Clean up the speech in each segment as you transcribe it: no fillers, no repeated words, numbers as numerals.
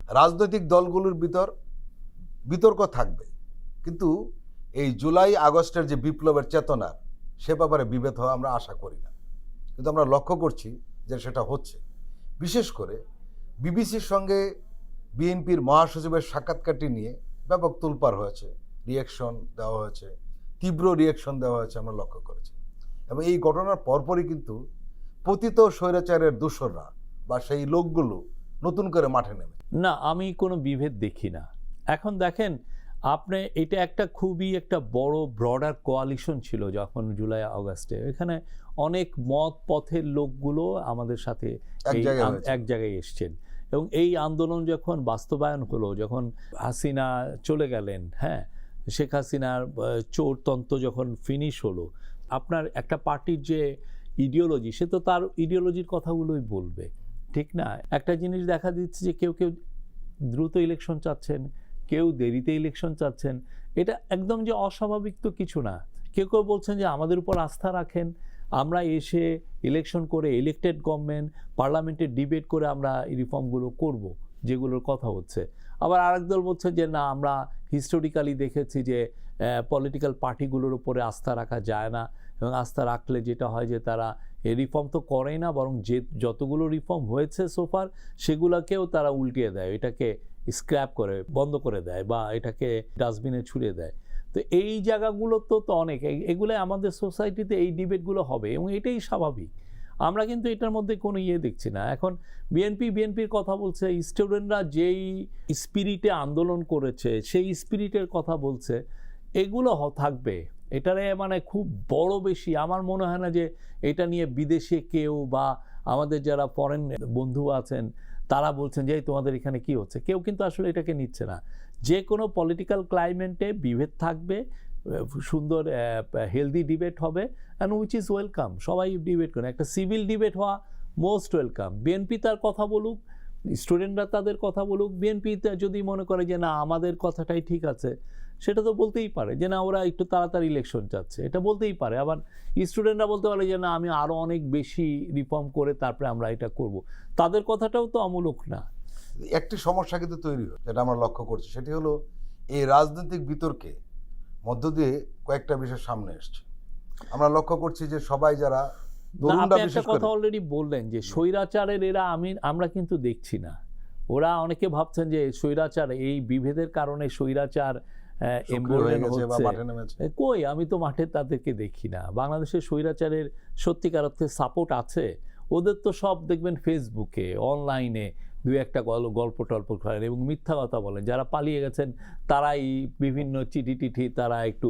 রাজনৈতিক দলগুলোর বিতর্ক থাকবে, কিন্তু এই জুলাই আগস্টের যে বিপ্লবের চেতনার সে ব্যাপারে বিভেদ হওয়া আমরা আশা করি না। কিন্তু আমরা লক্ষ্য করছি যে সেটা হচ্ছে। বিশেষ করে বিবিসির সঙ্গে বিএনপির মহাসচিবের সাক্ষাৎকারটি নিয়ে ব্যাপক তোলপাড় হয়েছে, রিয়াকশন দেওয়া হয়েছে, তীব্র রিয়াকশন দেওয়া হয়েছে আমরা লক্ষ্য করেছি। এবং এই ঘটনার পরপরই কিন্তু পতিত স্বৈরাচারের দোসররা বা সেই লোকগুলো নতুন করে মাঠে নেমে। না, আমি কোনো বিভেদ দেখি না। এখন দেখেন আপনি, এটা একটা খুবই একটা বড় ব্রডার কোয়ালিশন ছিল যখন জুলাই আগস্টে, এখানে অনেক মত পথের লোকগুলো আমাদের সাথে এক জায়গায় এসছেন, এবং এই আন্দোলন যখন বাস্তবায়ন হলো, যখন হাসিনা চলে গেলেন, হ্যাঁ, শেখ হাসিনার চোরতন্ত্র যখন ফিনিশ হলো, আপনার একটা পার্টির যে ইডিওলজি, সে তো তার ইডিওলজির কথাগুলোই বলবে, ঠিক না? একটা জিনিস দেখা দিচ্ছে যে কেউ কেউ দ্রুত ইলেকশন চাচ্ছেন, কেউ দেরিতে ইলেকশন চাচ্ছেন। এটা একদম যে অস্বাভাবিক তো কিছু না। কেউ কেউ বলছেন যে আমাদের উপর আস্থা রাখেন, আমরা এসে ইলেকশন করে ইলেকটেড গভর্নমেন্ট, পার্লামেন্টে ডিবেট করে আমরা এই রিফর্মগুলো করব যেগুলোর কথা হচ্ছে। আবার আরেক দল বলছে যে না, আমরা হিস্টোরিক্যালি দেখেছি যে পলিটিক্যাল পার্টিগুলোর উপরে আস্থা রাখা যায় না, এবং আস্থা রাখলে যেটা হয় যে তারা এই রিফর্ম তো করেই না, বরং যে যতগুলো রিফর্ম হয়েছে সোফার সেগুলোকেও তারা উল্টিয়ে দেয়, এটাকে স্ক্র্যাপ করে বন্ধ করে দেয় বা এটাকে ডাস্টবিনে ছুড়ে দেয়। তো এই জায়গাগুলো তো অনেক, এগুলো আমাদের সোসাইটিতে এই ডিবেটগুলো হবে এবং এটাই স্বাভাবিক। আমরা কিন্তু এটার মধ্যে কোনো দেখছি না। এখন বিএনপির কথা বলছে, স্টুডেন্টরা যেই স্পিরিটে আন্দোলন করেছে সেই স্পিরিটের কথা বলছে, এগুলো থাকবে। এটারে মানে খুব বড় বেশি আমার মনে হয় না যে এটা নিয়ে বিদেশে কেউ বা আমাদের যারা ফরেন বন্ধু আছেন তারা বলছেন যে তোমাদের এখানে কি হচ্ছে, কেউ কিন্তু আসলে এটাকে নিচ্ছে না। যে কোনো পলিটিক্যাল ক্লাইমেটে বিভেদ থাকবে, সুন্দর হেলদি ডিবেট হবে, অ্যান্ড উইচ ইজ ওয়েলকাম। সবাই ডিবেট করে, একটা সিভিল ডিবেট হওয়া মোস্ট ওয়েলকাম। বিএনপি তার কথা বলুক, স্টুডেন্টরা তাদের কথা বলুক। বিএনপি যদি মনে করে যে না আমাদের কথাটাই ঠিক আছে, সেটা তো বলতেই পারে যে না ওরা একটু তাড়াতাড়ি ইলেকশন চাচ্ছে, এটা বলতেই পারে। আবার স্টুডেন্টরা বলতে পারে যে না আমি আরও অনেক বেশি রিফর্ম করে তারপরে আমরা এটা করব, তাদের কথাটাও তো অমূলক না। একটি সমস্যা কিন্তু তৈরি হয়, যেটা আমরা লক্ষ্য করছি, সেটি হলো এই রাজনৈতিক বিতর্কে মধ্য দিয়ে কয়েকটা বিষয় সামনে এসছে। আমরা লক্ষ্য করছি যে সবাই যারা একটা কথা অলরেডি বললেন যে স্বৈরাচারের এরা আমরা কিন্তু দেখছি না। ওরা অনেকে ভাবছেন যে স্বৈরাচার, এই বিভেদের কারণে স্বৈরাচার কই, আমি তো মাঠে তাদেরকে দেখি না। বাংলাদেশের স্বৈরাচারের সত্যিকার অর্থে সাপোর্ট আছে? ওদের তো সব দেখবেন ফেসবুকে, অনলাইনে দুই একটা গল্প টল্প করেন এবং মিথ্যা কথা বলেন। যারা পালিয়ে গেছেন তারাই বিভিন্ন চিঠি তারা একটু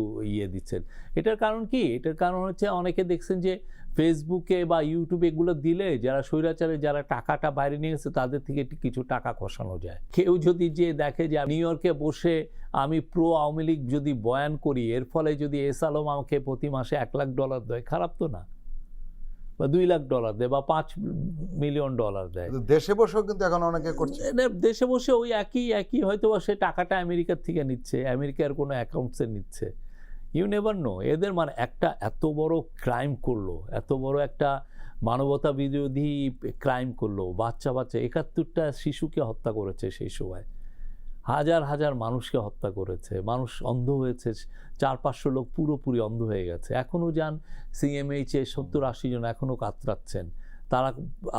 দিচ্ছেন। এটার কারণ কি? এটার কারণ হচ্ছে অনেকে দেখছেন যে ফেসবুকে বা ইউটিউবে এগুলো দিলে যারা স্বৈরাচারে যারা টাকাটা বাইরে নিয়ে গেছে তাদের থেকে কিছু টাকা খসানো যায়। কেউ যদি যে দেখে যে নিউ ইয়র্কে বসে আমি প্রো আওয়ামী লীগ যদি বয়ান করি, এর ফলে যদি এস আলম আমাকে প্রতি মাসে $1 লাখ দেয়, খারাপ তো না, বা $2 লাখ দেয় বা $5 মিলিয়ন দেয়। দেশে বসেও কিন্তু এখন অনেকে করছে। দেশে বসে ওই একই হয়তো সে টাকাটা আমেরিকার থেকে নিচ্ছে, আমেরিকার কোনো অ্যাকাউন্টসে নিচ্ছে। You never know. এদের মানে একটা এত বড় ক্রাইম করলো, এত বড় একটা মানবতা বিরোধী ক্রাইম করলো, বাচ্চা 71টা শিশুকে হত্যা করেছে, সেই সময় হাজার হাজার মানুষকে হত্যা করেছে, মানুষ অন্ধ হয়েছে, 400-500 লোক পুরোপুরি অন্ধ হয়ে গেছে। এখনও যান CMH-এ 70-80 জন এখনও কাতরাচ্ছেন, তারা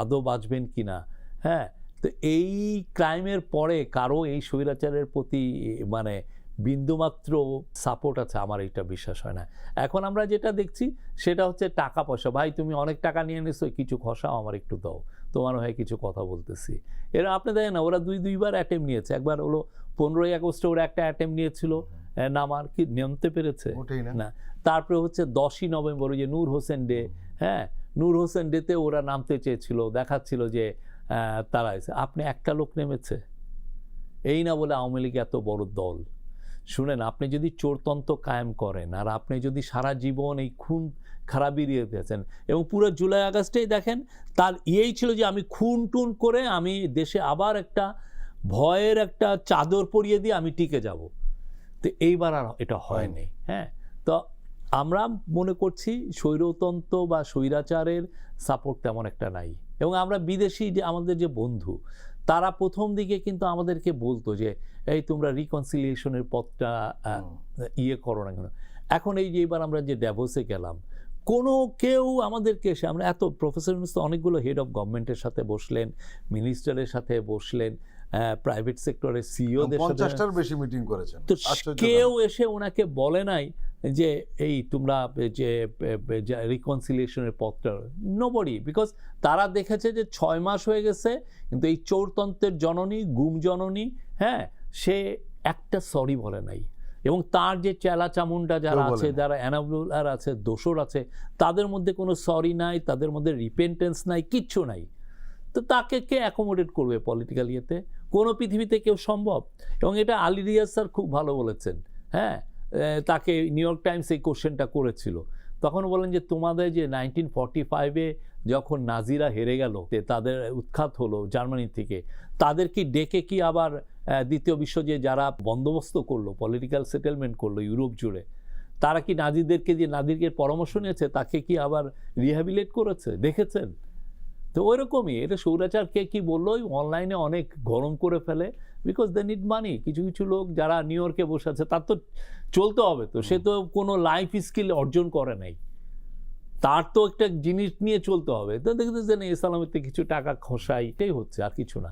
আদৌ বাঁচবেন কিনা। হ্যাঁ, তো এই ক্রাইমের পরে কারো এই স্বৈরাচারের প্রতি মানে বিন্দুমাত্র সাপোর্ট আছে আমার এটা বিশ্বাস হয় না। এখন আমরা যেটা দেখছি সেটা হচ্ছে টাকা পয়সা। ভাই তুমি অনেক টাকা নিয়ে নিছো, কিছু খসাও, আমার একটু দাও, তোমার হয়ে কিছু কথা বলতেছি। এরা আপনি দেখেন না, ওরা দুইবার অ্যাটেম্প নিয়েছে। একবার হলো 15ই আগস্টে ওরা একটা অ্যাটেম্প নিয়েছিল নামার, কি নামতে পেরেছে না। তারপরে হচ্ছে 10ই নভেম্বর যে নূর হোসেন ডে, হ্যাঁ, নূর হোসেন ডেতে ওরা নামতে চেয়েছিল, দেখাচ্ছিল যে তারা আপনি একটা লোক নেমেছে, এই না বলে আওয়ামী লীগ এত বড় দল। শুনেন, আপনি যদি চোরতন্ত্র কায়েম করেন আর আপনি যদি সারা জীবন এই খুন খারাপি দিয়ে দিয়েছেন, এবং পুরো জুলাই আগস্টেই দেখেন তার ছিল যে আমি খুন টুন করে আমি দেশে আবার একটা ভয়ের একটা চাদর পরিয়ে দিয়ে আমি টিকে যাব। তো এইবার আর এটা হয়নি। হ্যাঁ, তো আমরা মনে করছি স্বৈরতন্ত্র বা স্বৈরাচারের সাপোর্ট তেমন একটা নাই। এবং আমরা বিদেশি যে আমাদের যে বন্ধু তারা প্রথম দিকে কিন্তু আমাদেরকে বলতো যে এই তোমরা রিকনসিলিয়েশনের পথটা ইয়ে করো না কেন। এখন এই যে এবার আমরা যে ড্যাভোসে গেলাম, কেউ আমাদেরকে এসে, আমরা এত প্রফেসর ইউনূস তো অনেকগুলো হেড অফ গভর্নমেন্টের সাথে বসলেন, মিনিস্টারের সাথে বসলেন, প্রাইভেট সেক্টরের সিইওদের সাথে 50টার বেশি মিটিং করেছেন, তো আশ্চর্য কেউ এসে ওনাকে বলে নাই যে এই তোমরা যে রিকনসিলিয়েশনের পথটা, নোবডি, বিকজ তারা দেখেছে যে 6 মাস হয়ে গেছে কিন্তু এই চোরতন্ত্রের জননী, গুম জননী, হ্যাঁ, সে একটা সরি বলে নাই। এবং তার যে চেলা চামুন্ডা যারা কেউ আছে, বলেনি। যারা অ্যানাবুলার আছে, দোসর আছে, তাদের মধ্যে কোনো সরি নাই, তাদের মধ্যে রিপেন্টেন্স নাই, কিচ্ছু নাই। তো তাকে কে অ্যাকোমোডেট করবে পলিটিক্যাল ইয়েতে? কোনো পৃথিবীতে কেউ সম্ভব? এবং এটা আলী রিয়াজ স্যার খুব ভালো বলেছেন, হ্যাঁ, তাকে নিউ ইয়র্ক টাইমস এই কোশ্চেনটা করেছিল, তখন বলেন যে তোমাদের যে 1945-এ যখন নাজিরা হেরে গেল, তাদের উৎখাত হলো জার্মানি থেকে, তাদের কি ডেকে কি আবার দ্বিতীয় বিশ্ব যে যারা বন্দোবস্ত করলো, পলিটিক্যাল সেটেলমেন্ট করলো ইউরোপ জুড়ে, তারা কি নাজিদেরকে যে নাজিরকে পরামর্শ নিয়েছে, তাকে কি আবার রিহ্যাবিলেট করেছে? দেখেছেন? তো ওই রকমই এটা স্বৈরাচার কে কি বললো, অনলাইনে অনেক গরম করে ফেলে, বিকজ দে নিড মানি। কিছু কিছু লোক যারা নিউ ইয়র্কে বসে আছে, তার তো চলতে হবে, তো সে তো কোনো লাইফ স্কিল অর্জন করে নাই, তার তো একটা জিনিস নিয়ে চলতে হবে। তো দেখতে যে ইসলামের কিছু টাকা খসাই, এটাই হচ্ছে, আর কিছু না।